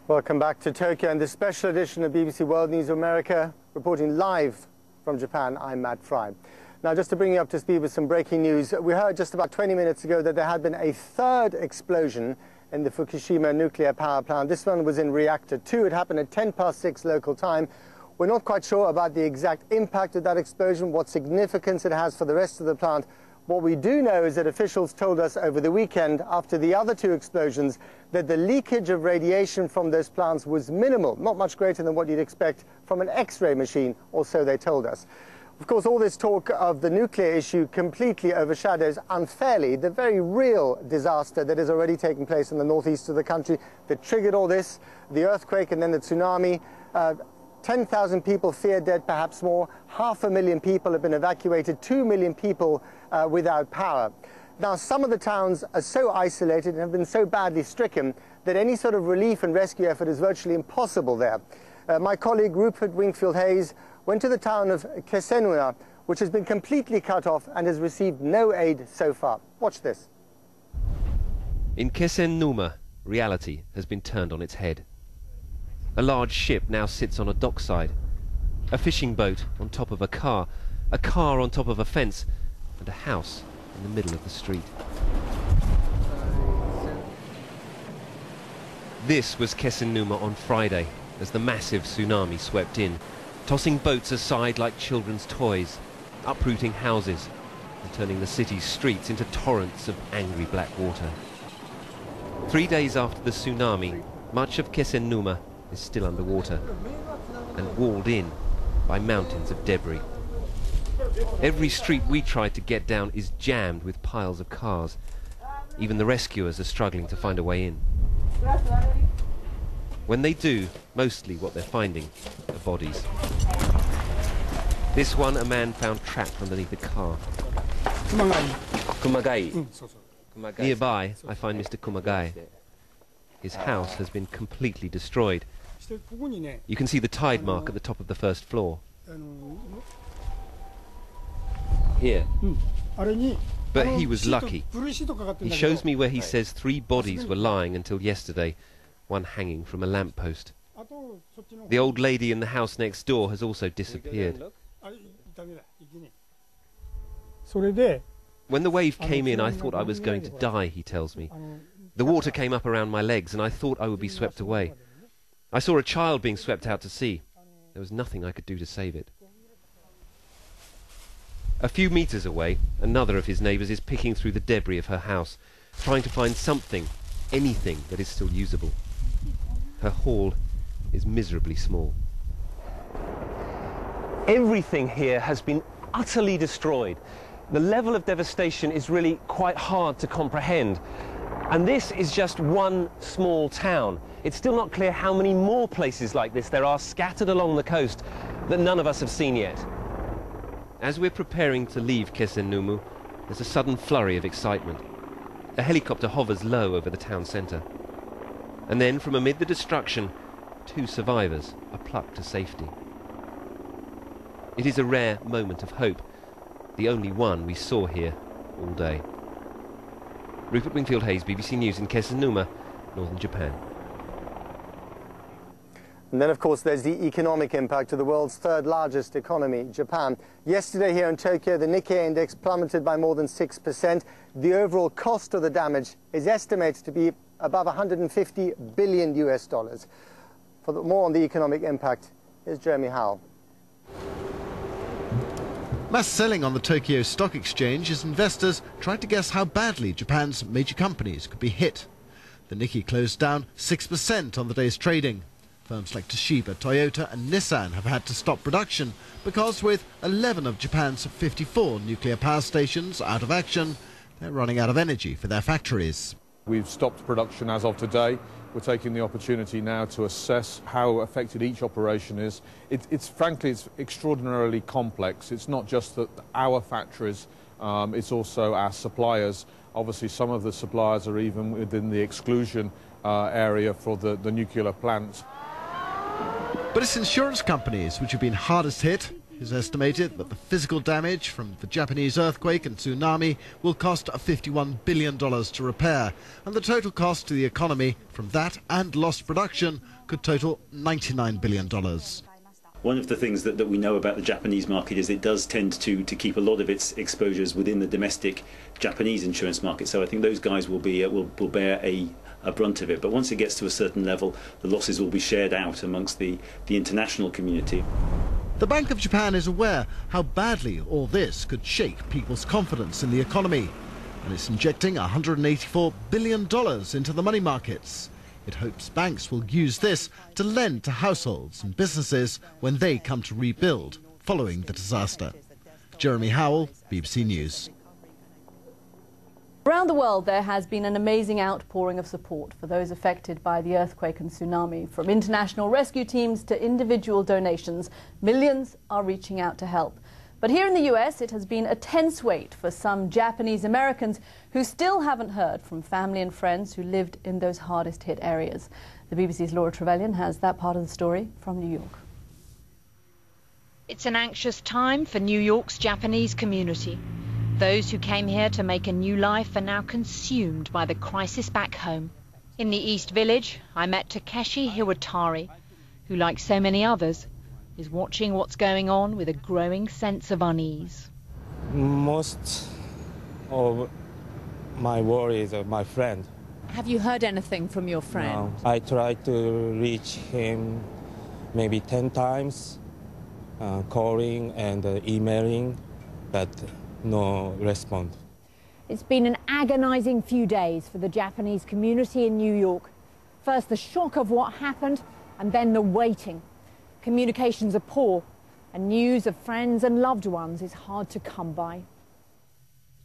Welcome back to Tokyo and this special edition of BBC World News America, reporting live from Japan. I'm Matt Fry. Now, just to bring you up to speed with some breaking news, we heard just about 20 minutes ago that there had been a third explosion in the Fukushima nuclear power plant. This one was in reactor 2. It happened at 6:10 local time. We're not quite sure about the exact impact of that explosion, what significance it has for the rest of the plant. What we do know is that officials told us over the weekend, after the other two explosions, that the leakage of radiation from those plants was minimal, not much greater than what you'd expect from an X-ray machine, or so they told us. Of course, all this talk of the nuclear issue completely overshadows unfairly the very real disaster that is already taking place in the northeast of the country that triggered all this, the earthquake and then the tsunami. 10,000 people feared dead, perhaps more. 500,000 people have been evacuated, 2 million people without power. Now, some of the towns are so isolated and have been so badly stricken that any sort of relief and rescue effort is virtually impossible there. My colleague Rupert Wingfield-Hayes went to the town of Ssituation, which has been completely cut off and has received no aid so far. Watch this. In Ssituation, reality has been turned on its head. A large ship now sits on a dockside, a fishing boat on top of a car on top of a fence, and a house in the middle of the street. This was Ssituation on Friday as the massive tsunami swept in, tossing boats aside like children's toys, uprooting houses and turning the city's streets into torrents of angry black water. 3 days after the tsunami, much of Ssituation is still underwater and walled in by mountains of debris. Every street we tried to get down is jammed with piles of cars. Even the rescuers are struggling to find a way in. When they do, mostly what they're finding are bodies. This one, a man found trapped underneath a car. Kumagai. Nearby, I find Mr. Kumagai. His house has been completely destroyed. You can see the tide mark at the top of the first floor. Here. But he was lucky. He shows me where he says 3 bodies were lying until yesterday, one hanging from a lamppost. The old lady in the house next door has also disappeared. When the wave came in, I thought I was going to die, he tells me. The water came up around my legs and I thought I would be swept away. I saw a child being swept out to sea. There was nothing I could do to save it. A few meters away, another of his neighbours is picking through the debris of her house, trying to find something, anything that is still usable. Her haul is miserably small. Everything here has been utterly destroyed. The level of devastation is really quite hard to comprehend. And this is just one small town. It's still not clear how many more places like this there are scattered along the coast that none of us have seen yet. As we're preparing to leave Ssituation, there's a sudden flurry of excitement. A helicopter hovers low over the town centre. And then, from amid the destruction, 2 survivors are plucked to safety. It is a rare moment of hope, the only one we saw here all day. Rupert Wingfield-Hayes, BBC News in Ssituation, northern Japan. And then, of course, there's the economic impact of the world's 3rd largest economy, Japan. Yesterday here in Tokyo, the Nikkei index plummeted by more than 6%. The overall cost of the damage is estimated to be above $150 billion US. For more on the economic impact, here's Jeremy Howell. Mass selling on the Tokyo Stock Exchange as investors tried to guess how badly Japan's major companies could be hit. The Nikkei closed down 6% on the day's trading. Firms like Toshiba, Toyota and Nissan have had to stop production because with 11 of Japan's 54 nuclear power stations out of action, they're running out of energy for their factories. We've stopped production as of today. We're taking the opportunity now to assess how affected each operation is. Frankly, it's extraordinarily complex. It's not just that our factories, it's also our suppliers. Obviously, some of the suppliers are even within the exclusion area for the nuclear plants. But it's insurance companies which have been hardest hit. has estimated that the physical damage from the Japanese earthquake and tsunami will cost $51 billion to repair, and the total cost to the economy from that and lost production could total $99 billion. One of the things that we know about the Japanese market is it does tend to keep a lot of its exposures within the domestic Japanese insurance market. So I think those guys will bear a brunt of it. But once it gets to a certain level, the losses will be shared out amongst the international community. The Bank of Japan is aware how badly all this could shake people's confidence in the economy, and it's injecting $184 billion into the money markets. It hopes banks will use this to lend to households and businesses when they come to rebuild following the disaster. Jeremy Howell, BBC News. Around the world, there has been an amazing outpouring of support for those affected by the earthquake and tsunami. From international rescue teams to individual donations, millions are reaching out to help. But here in the US, it has been a tense wait for some Japanese Americans who still haven't heard from family and friends who lived in those hardest hit areas. The BBC's Laura Trevelyan has that part of the story from New York. It's an anxious time for New York's Japanese community. Those who came here to make a new life are now consumed by the crisis back home. In the East Village, I met Takeshi Hiwatari, who, like so many others, is watching what's going on with a growing sense of unease. Most of my worries are my friend. Have you heard anything from your friend? No. I tried to reach him maybe 10 times, calling and emailing, but no response. It's been an agonizing few days for the Japanese community in New York. First the shock of what happened, and then the waiting. Communications are poor, and news of friends and loved ones is hard to come by.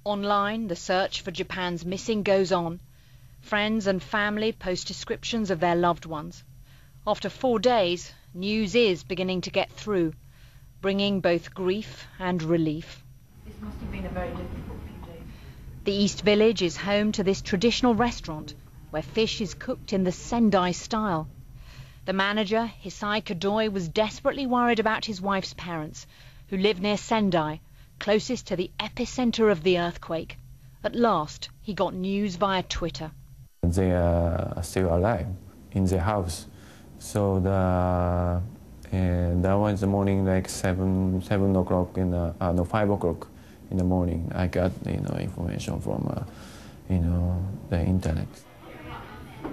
Online, the search for Japan's missing goes on. Friends and family post descriptions of their loved ones. After 4 days, news is beginning to get through, bringing both grief and relief. This must have been a very difficult few days. The East Village is home to this traditional restaurant, where fish is cooked in the Sendai style. The manager, Hisai Kadoi, was desperately worried about his wife's parents, who live near Sendai, closest to the epicenter of the earthquake. At last, he got news via Twitter. They are still alive in the house. So that was the morning, like 7 o'clock in the 5 o'clock in the morning. I got information from the internet.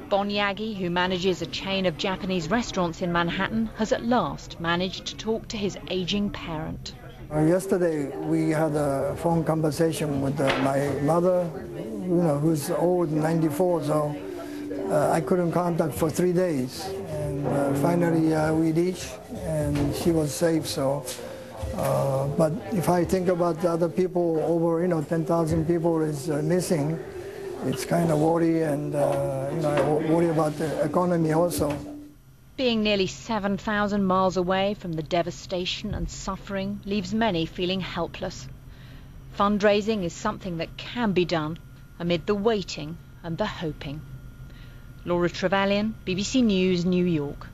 Bon Yagi, who manages a chain of Japanese restaurants in Manhattan, has at last managed to talk to his aging parent. Yesterday we had a phone conversation with my mother, who's old, 94, so I couldn't contact for 3 days. And finally we reached, and she was safe. So, but if I think about the other people, over 10,000 people is missing, it's kind of worry, and I worry about the economy also. Being nearly 7,000 miles away from the devastation and suffering leaves many feeling helpless. Fundraising is something that can be done amid the waiting and the hoping. Laura Trevelyan, BBC News, New York.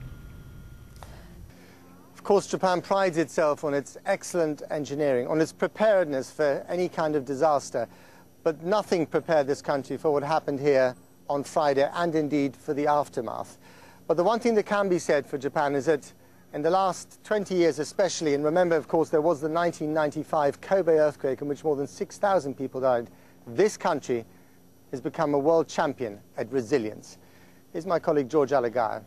Of course, Japan prides itself on its excellent engineering, on its preparedness for any kind of disaster. But nothing prepared this country for what happened here on Friday, and indeed for the aftermath. But the one thing that can be said for Japan is that in the last 20 years especially, and remember, of course, there was the 1995 Kobe earthquake in which more than 6,000 people died, this country has become a world champion at resilience. Here's my colleague George Alagaya.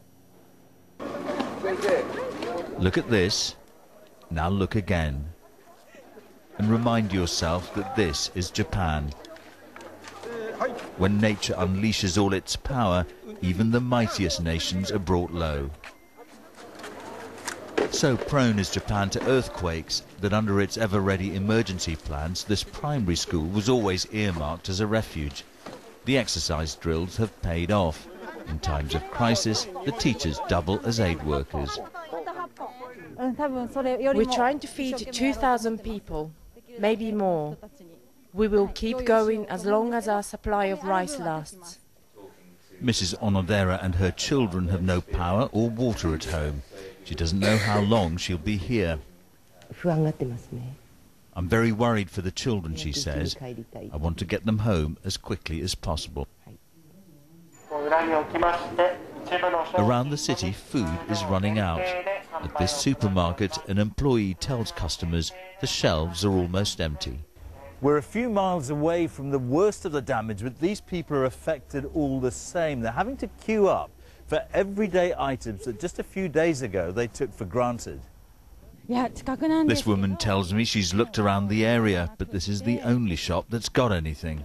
Look at this. Now look again. And remind yourself that this is Japan. When nature unleashes all its power, even the mightiest nations are brought low. So prone is Japan to earthquakes that under its ever-ready emergency plans, this primary school was always earmarked as a refuge. The exercise drills have paid off. In times of crisis, the teachers double as aid workers. We're trying to feed 2,000 people, maybe more. We will keep going as long as our supply of rice lasts. Mrs. Onodera and her children have no power or water at home. She doesn't know how long she'll be here. I'm very worried for the children, she says. I want to get them home as quickly as possible. Around the city, food is running out. At this supermarket, an employee tells customers the shelves are almost empty. We're a few miles away from the worst of the damage, but these people are affected all the same. They're having to queue up for everyday items that just a few days ago they took for granted. This woman tells me she's looked around the area, but this is the only shop that's got anything.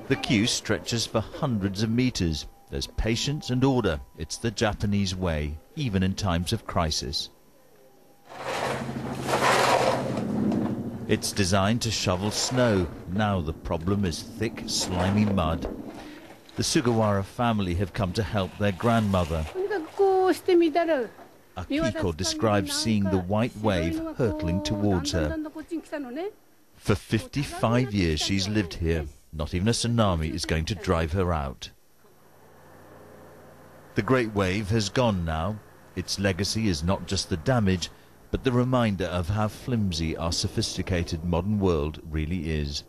The queue stretches for hundreds of meters. There's patience and order. It's the Japanese way, even in times of crisis. It's designed to shovel snow. Now the problem is thick, slimy mud. The Sugawara family have come to help their grandmother. Akiko describes seeing the white wave hurtling towards her. For 55 years she's lived here. Not even a tsunami is going to drive her out. The great wave has gone now. Its legacy is not just the damage, but the reminder of how flimsy our sophisticated modern world really is.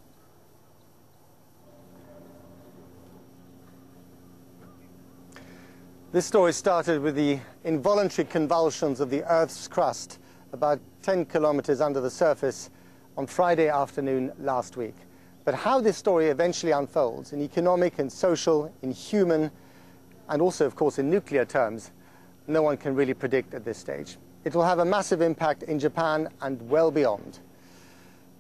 This story started with the involuntary convulsions of the Earth's crust about 10 kilometers under the surface on Friday afternoon last week. But how this story eventually unfolds in economic and social, in human, and also, of course, in nuclear terms, no one can really predict at this stage. It will have a massive impact in Japan and well beyond.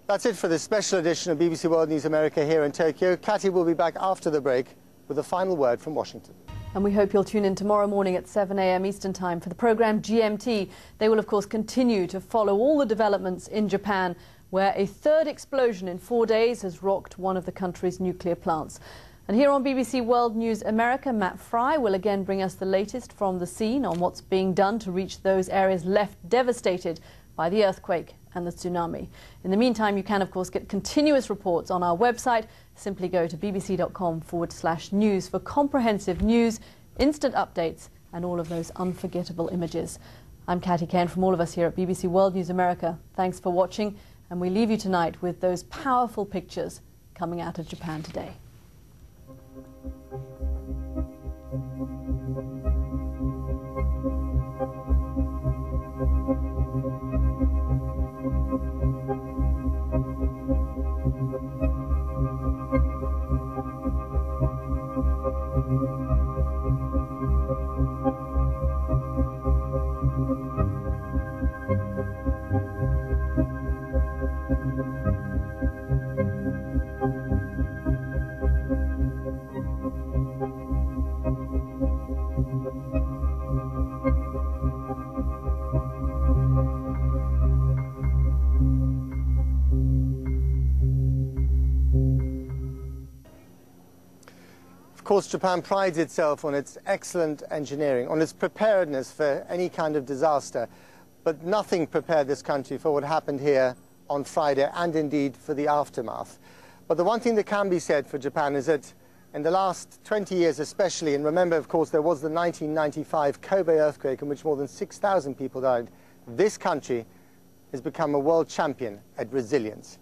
That's it for this special edition of BBC World News America here in Tokyo. Cathy will be back after the break with a final word from Washington. And we hope you'll tune in tomorrow morning at 7 a.m. Eastern Time for the programme GMT. They will, of course, continue to follow all the developments in Japan, where a third explosion in 4 days has rocked one of the country's nuclear plants. And here on BBC World News America, Matt Fry will again bring us the latest from the scene on what's being done to reach those areas left devastated by the earthquake and the tsunami. In the meantime, you can, of course, get continuous reports on our website. Simply go to bbc.com/news for comprehensive news, instant updates, and all of those unforgettable images. I'm Cathy Kane from all of us here at BBC World News America. Thanks for watching, and we leave you tonight with those powerful pictures coming out of Japan today. Of course, Japan prides itself on its excellent engineering, on its preparedness for any kind of disaster. But nothing prepared this country for what happened here on Friday, and indeed for the aftermath. But the one thing that can be said for Japan is that in the last 20 years especially, and remember, of course, there was the 1995 Kobe earthquake in which more than 6,000 people died, this country has become a world champion at resilience.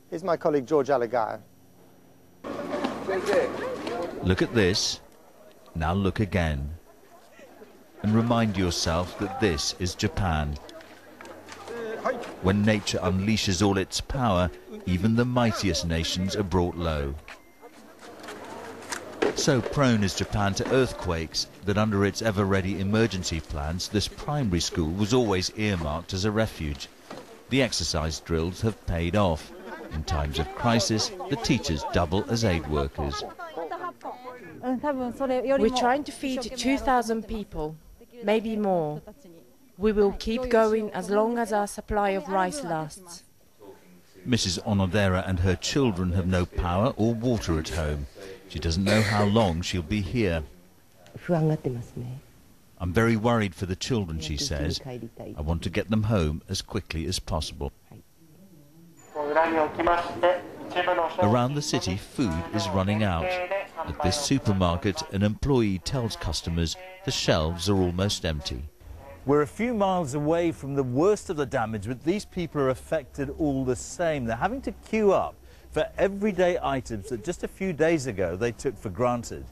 Here's my colleague George Alagaya. Look at this, now look again, and remind yourself that this is Japan. When nature unleashes all its power, even the mightiest nations are brought low. So prone is Japan to earthquakes that under its ever-ready emergency plans, this primary school was always earmarked as a refuge. The exercise drills have paid off. In times of crisis, the teachers double as aid workers. We're trying to feed 2,000 people, maybe more. We will keep going as long as our supply of rice lasts. Mrs. Onodera and her children have no power or water at home. She doesn't know how long she'll be here. I'm very worried for the children, she says. I want to get them home as quickly as possible. Around the city, food is running out. At this supermarket, an employee tells customers the shelves are almost empty. We're a few miles away from the worst of the damage, but these people are affected all the same. They're having to queue up for everyday items that just a few days ago they took for granted.